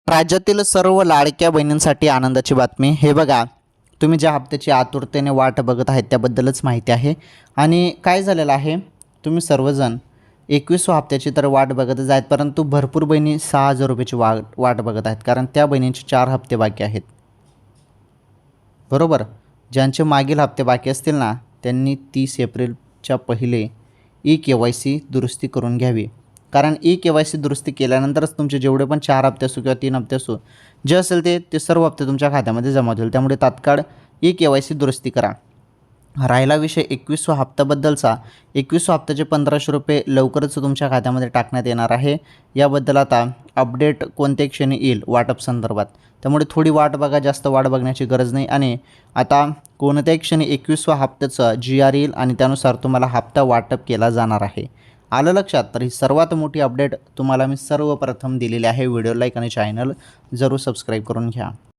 राज्यातील सर्व लाडक्या बहिणींसाठी आनंदाची बातमी. हे बघा, तुम्ही ज्या हप्त्याची आतुरतेने वाट बघत आहेत त्याबद्दलच माहिती आहे. आणि काय झालेलं आहे, तुम्ही सर्वजण 21व्या हप्त्याची तर वाट बघतच आहेत, परंतु भरपूर बहिणी 6,000 रुपयाची वाट बघत आहेत, कारण त्या बहिणींचे 4 हप्ते बाकी आहेत. बरोबर. ज्यांचे मागील हप्ते बाकी असतील ना, त्यांनी 30 एप्रिलच्या पहिले ई-KYC दुरुस्ती करून घ्यावी. कारण ई-KYC दुरुस्ती केल्यानंतरच तुमचे जेवढे पण 4 हप्ते असो किंवा 3 हप्ते असो, जे असेल ते सर्व हप्ते तुमच्या खात्यामध्ये जमा होतील. त्यामुळे तात्काळ ई-KYC दुरुस्ती करा. राहिला विषय 21व्या हप्त्याबद्दलचा. 21व्या हप्त्याचे 1,500 रुपये लवकरच तुमच्या खात्यामध्ये टाकण्यात येणार आहे. याबद्दल आता अपडेट कोणत्याही क्षणी येईल वाटप संदर्भात. त्यामुळे थोडी वाट बघा, जास्त वाट बघण्याची गरज नाही. आणि आता कोणत्याही क्षणी 21व्या हप्त्याचं GR येईल आणि त्यानुसार तुम्हाला हप्ता वाटप केला जाणार आहे. आलं लक्षात? तर ही सर्वात मोठी अपडेट तुम्हाला मी सर्वप्रथम दिलेली आहे. व्हिडिओ लाईक आणि चॅनल जरूर सबस्क्राईब करून घ्या.